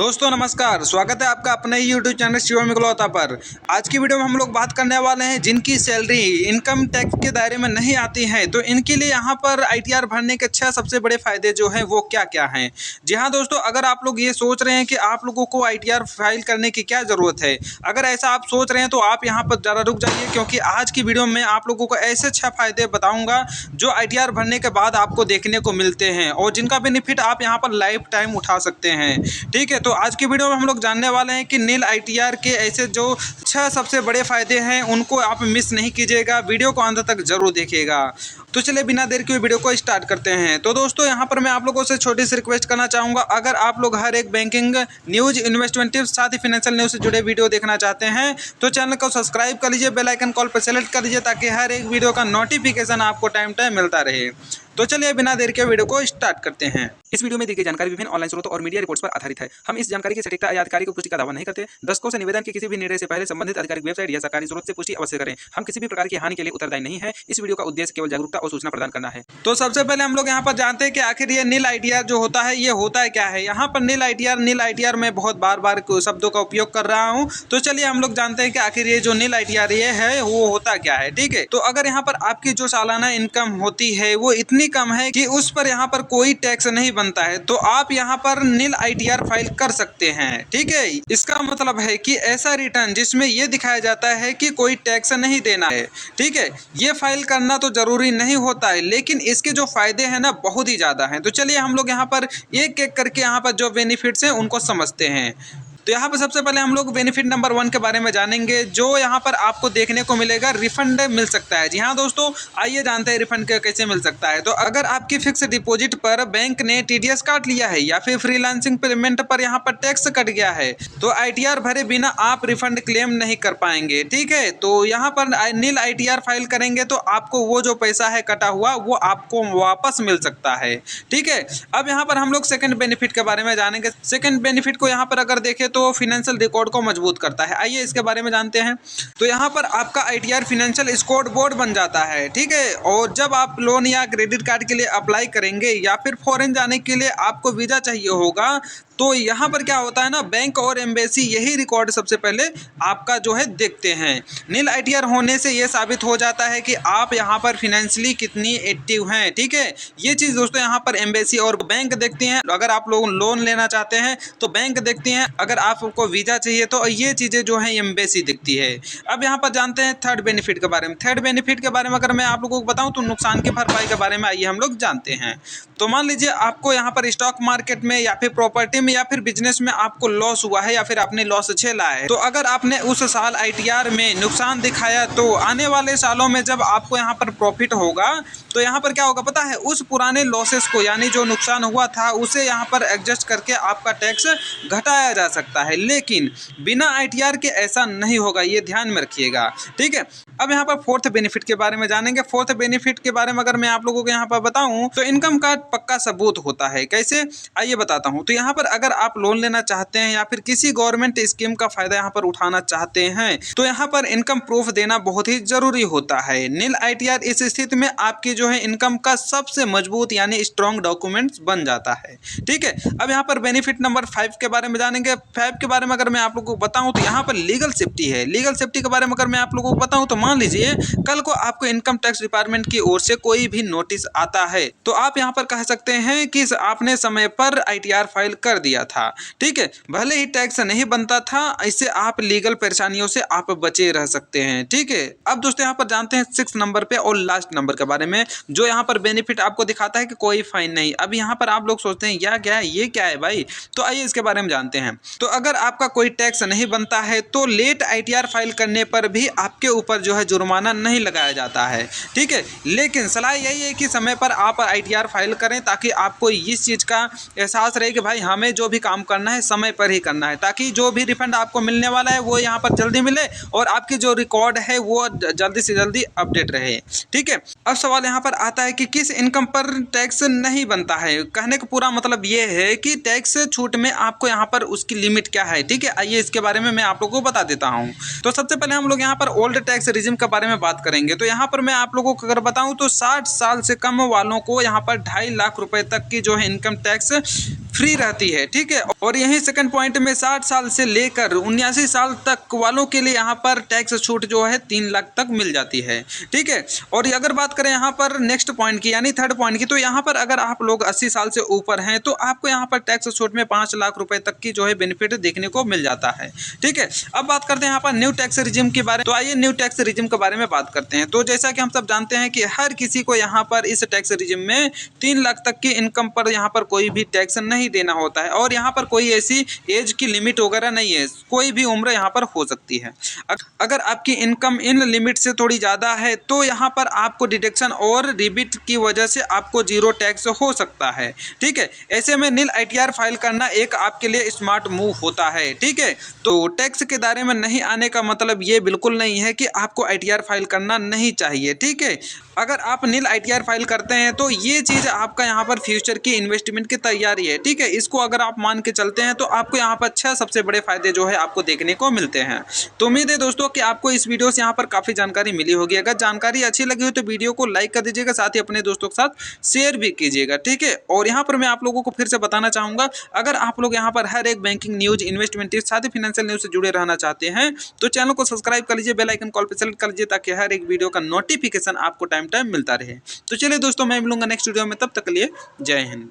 दोस्तों नमस्कार, स्वागत है आपका अपने ही यूट्यूब चैनल शिवम इकलौता पर। आज की वीडियो में हम लोग बात करने वाले हैं जिनकी सैलरी इनकम टैक्स के दायरे में नहीं आती है, तो इनके लिए यहाँ पर आईटीआर भरने के 6 सबसे बड़े फायदे जो हैं वो क्या क्या हैं। जी हाँ दोस्तों, अगर आप लोग ये सोच रहे हैं कि आप लोगों को आईटीआर फाइल करने की क्या ज़रूरत है, अगर ऐसा आप सोच रहे हैं तो आप यहाँ पर ज़रा रुक जाइए, क्योंकि आज की वीडियो में आप लोगों को ऐसे 6 फायदे बताऊँगा जो आईटीआर भरने के बाद आपको देखने को मिलते हैं और जिनका बेनिफिट आप यहाँ पर लाइफ टाइम उठा सकते हैं। ठीक है, तो आज की वीडियो में हम लोग जानने वाले हैं कि नील आईटीआर के ऐसे जो 6 सबसे बड़े फायदे हैं उनको आप मिस नहीं कीजिएगा, वीडियो को अंत तक जरूर देखिएगा। तो चलिए बिना देर के वीडियो को स्टार्ट करते हैं। तो दोस्तों यहाँ पर मैं आप लोगों से छोटी सी रिक्वेस्ट करना चाहूँगा, अगर आप लोग हर एक बैंकिंग न्यूज़, इन्वेस्टमेंट टिप्स साथ ही फाइनेंशियल न्यूज़ से जुड़े वीडियो देखना चाहते हैं तो चैनल को सब्सक्राइब कर लीजिए, बेल आइकन कॉल पर सेलेक्ट कर लीजिए ताकि हर एक वीडियो का नोटिफिकेशन आपको टाइम टाइम मिलता रहे। तो चलिए बिना देर के वीडियो को स्टार्ट करते हैं। इस वीडियो में दी गई जानकारी विभिन्न ऑनलाइन स्रोतों और मीडिया रिपोर्ट्स पर आधारित है। हम इस जानकारी की सटीकता या आधिकारिक पुष्टि का दावा नहीं करते। दर्शकों से निवेदन कि किसी भी निर्णय से पहले संबंधित आधिकारिक वेबसाइट या सरकारी स्रोत से पुष्टि अवश्य करें। हम किसी भी प्रकार की हानि के लिए उत्तरदायी नहीं है। इस वीडियो का उद्देश्य केवल जागरूकता और सूचना प्रदान करना है। तो सबसे पहले हम लोग यहाँ पर जानते हैं कि आखिर ये नील आईटीआर जो होता है ये होता है क्या है। यहाँ पर नील आईटीआर में बहुत बार शब्दों का उपयोग कर रहा हूँ, तो चलिए हम लोग जानते हैं कि आखिर ये जो नील आईटीआर ये है वो होता क्या है। ठीक है, तो अगर यहाँ पर आपकी जो सालाना इनकम होती है वो इतनी कम है कि उस पर यहाँ पर कोई टैक्स नहीं बनता है तो आप यहाँ पर नील आईटीआर फाइल कर सकते हैं। ठीक है, इसका मतलब है कि ऐसा रिटर्न जिसमें ये दिखाया जाता है कि कोई टैक्स नहीं देना है। ठीक है, ये फाइल करना तो जरूरी नहीं होता है, लेकिन इसके जो फायदे हैं ना बहुत ही ज्यादा हैं। तो चलिए हम लोग यहाँ पर एक एक करके यहाँ पर जो बेनिफिट्स हैं उनको समझते हैं। तो यहाँ पर सबसे पहले हम लोग बेनिफिट नंबर 1 के बारे में जानेंगे, जो यहाँ पर आपको देखने को मिलेगा, रिफंड मिल सकता है। जी हाँ दोस्तों, आइए जानते हैं रिफंड कैसे मिल सकता है। तो अगर आपकी फिक्स डिपॉजिट पर बैंक ने टीडीएस काट लिया है या फिर फ्रीलांसिंग पेमेंट पर यहाँ पर टैक्स कट गया है तो आईटीआर भरे बिना आप रिफंड क्लेम नहीं कर पाएंगे। ठीक है, तो यहाँ पर नील आईटीआर फाइल करेंगे तो आपको वो जो पैसा है कटा हुआ वो आपको वापस मिल सकता है। ठीक है, अब यहाँ पर हम लोग सेकंड बेनिफिट के बारे में जानेंगे। सेकंड बेनिफिट को यहाँ पर अगर देखें तो फाइनेंशियल रिकॉर्ड को मजबूत करता है। आइए इसके बारे में जानते हैं। तो यहाँ पर आपका आईटीआर फाइनेंशियल स्कोर बोर्ड बन जाता है। ठीक है, और जब आप लोन या क्रेडिट कार्ड के लिए अप्लाई करेंगे या फिर फॉरेन जाने के लिए आपको वीज़ा चाहिए होगा तो यहाँ पर क्या होता है ना, बैंक और एम्बेसी यही रिकॉर्ड सबसे पहले आपका जो है देखते हैं। नील आईटीआर होने से ये साबित हो जाता है कि आप यहाँ पर फिनेंशियली कितनी एक्टिव हैं। ठीक है, ये चीज़ दोस्तों यहाँ पर एम्बेसी और बैंक देखती हैं। अगर आप लोग लोन लेना चाहते हैं तो बैंक देखती हैं, अगर आपको वीज़ा चाहिए तो ये चीज़ें जो है एम्बेसी दिखती है। अब यहाँ पर जानते हैं थर्ड बेनिफिट के बारे में। थर्ड बेनिफिट के बारे में अगर मैं आप लोगों को बताऊँ तो नुकसान की भरपाई के बारे में आइए हम लोग जानते हैं। तो मान लीजिए आपको यहाँ पर स्टॉक मार्केट में या फिर प्रॉपर्टी में या फिर बिजनेस में आपको लॉस हुआ है या फिर आपने लॉस झेला है, तो अगर आपने उस साल आईटीआर में नुकसान दिखाया तो आने वाले सालों में जब आपको यहाँ पर प्रॉफिट होगा तो यहाँ पर क्या होगा पता है, उस पुराने लॉसेस को यानी जो नुकसान हुआ था उसे यहाँ पर एडजस्ट करके आपका टैक्स घटाया जा सकता है। लेकिन बिना आईटीआर के ऐसा नहीं होगा, ये ध्यान में रखिएगा। ठीक है, अब यहाँ पर फोर्थ बेनिफिट के बारे में जानेंगे। फोर्थ बेनिफिट के बारे में अगर मैं आप लोगों को यहाँ पर बताऊँ तो इनकम का पक्का सबूत होता है। कैसे, आइए बताता हूँ। तो यहाँ पर अगर आप लोन लेना चाहते हैं या फिर किसी गवर्नमेंट स्कीम का फायदा यहाँ पर उठाना चाहते हैं तो यहाँ पर इनकम प्रूफ देना बहुत ही जरूरी होता है। नील आईटीआर इस स्थिति में आपकी जो है इनकम का सबसे मजबूत यानी स्ट्रॉन्ग डॉक्यूमेंट्स बन जाता है। ठीक है, अब यहाँ पर बेनिफिट नंबर 5 के बारे में जानेंगे। 5 के बारे में अगर मैं आप लोगों को बताऊं तो यहाँ पर लीगल सेफ्टी है। लीगल सेफ्टी के बारे में अगर मैं आप लोगों को बताऊं तो मान लीजिए कल को आपको इनकम टैक्स डिपार्टमेंट की ओर से कोई भी नोटिस आता है तो आप यहाँ पर कह सकते हैं कि आपने समय पर आईटीआर फाइल कर दिया था। ठीक है, भले ही टैक्स नहीं बनता था, इससे आप लीगल परेशानियों से आप बचे रह सकते हैं। ठीक है, अब दोस्तों यहाँ पर जानते हैं 6 नंबर पे और लास्ट नंबर के बारे में, जो यहाँ पर बेनिफिट आपको दिखाता है कि कोई फाइन नहीं। अब यहाँ पर आप लोग सोचते हैं या क्या है, ये क्या है भाई, तो आइए इसके बारे में जानते हैं। तो अगर आपका कोई टैक्स नहीं बनता है तो लेट आईटीआर फाइल करने पर भी आपके ऊपर जो है जुर्माना नहीं लगाया जाता है। ठीक है, लेकिन सलाह यही है कि समय पर आप आईटीआर फाइल करें ताकि आपको इस चीज़ का एहसास रहे कि भाई हमें जो भी काम करना है समय पर ही करना है, ताकि जो भी रिफंड आपको मिलने वाला है वो यहाँ पर जल्दी मिले और आपकी जो रिकॉर्ड है वो जल्दी से जल्दी अपडेट रहे। ठीक है, अब सवाल यहाँ पर आता है कि किस इनकम पर टैक्स नहीं बनता है। कहने का पूरा मतलब ये है कि टैक्स छूट में आपको यहाँ पर उसकी लिमिट क्या है। ठीक है, आइए इसके बारे में मैं आप लोगों को बता देता हूँ। तो सबसे पहले हम लोग यहाँ पर ओल्ड टैक्स रिजिम के बारे में बात करेंगे। तो यहाँ पर मैं आप लोगों को अगर बताऊँ तो 60 साल से कम वालों को यहाँ पर 2.5 लाख रुपए तक की जो है इनकम टैक्स फ्री रहती है, ठीक है। और यही सेकंड पॉइंट में 60 साल से लेकर 79 साल तक वालों के लिए यहाँ पर टैक्स छूट जो है 3 लाख तक मिल जाती है, ठीक है। और अगर बात करें यहाँ पर नेक्स्ट पॉइंट की यानी थर्ड पॉइंट की, तो यहाँ पर अगर आप लोग 80 साल से ऊपर हैं तो आपको यहाँ पर टैक्स छूट में 5 लाख रुपए तक की जो है बेनिफिट देखने को मिल जाता है, ठीक है। अब बात करते हैं यहाँ पर न्यू टैक्स रिजिम के बारे में। तो आइए न्यू टैक्स रिजिम के बारे में बात करते हैं। तो जैसा कि हम सब जानते हैं कि हर किसी को यहाँ पर इस टैक्स रिजिम में 3 लाख तक की इनकम पर यहाँ पर कोई भी टैक्स नहीं देना होता है और यहाँ पर कोई ऐसी एज की लिमिट वगैरह नहीं है, कोई भी उम्र यहाँ पर हो सकती है। अगर आपकी इनकम इन लिमिट से थोड़ी ज़्यादा है तो यहाँ पर आपको डिडक्शन और रिबिट की वजह से आपको जीरो टैक्स हो सकता है, ठीक है। ऐसे में नील ITR फाइल करना एक आपके लिए स्मार्ट मूव होता है, ठीक है। तो टैक्स के दायरे में नहीं आने का मतलब ये बिल्कुल नहीं है कि आपको ITR फाइल करना नहीं चाहिए, ठीक है। अगर आप नील ITR फाइल करते हैं तो ये चीज़ आपका यहाँ पर फ्यूचर की इन्वेस्टमेंट की तैयारी है, ठीक है। इसको अगर आप मान के चलते हैं तो आपको यहाँ पर 6 सबसे बड़े फायदे जो है आपको देखने को मिलते हैं। तो उम्मीद है दोस्तों कि आपको इस वीडियो से यहाँ पर काफ़ी जानकारी मिली होगी। अगर जानकारी अच्छी लगी हो तो वीडियो को लाइक कर दीजिएगा, साथ ही अपने दोस्तों के साथ शेयर भी कीजिएगा, ठीक है। और यहाँ पर मैं आप लोगों को फिर से बताना चाहूँगा, अगर आप लोग यहाँ पर हर एक बैंकिंग न्यूज़, इन्वेस्टमेंट टिप्स, साथ ही फाइनेंशियल न्यूज़ से जुड़े रहना चाहते हैं तो चैनल को सब्सक्राइब कर लीजिए, बेल आइकन कॉल पर सेलेक्ट कर लीजिए ताकि हर एक वीडियो का नोटिफिकेशन आपको टाइम टाइम मिलता रहे। तो चलिए दोस्तों, मैं मिलूंगा नेक्स्ट वीडियो में, तब तक के लिए जय हिंद।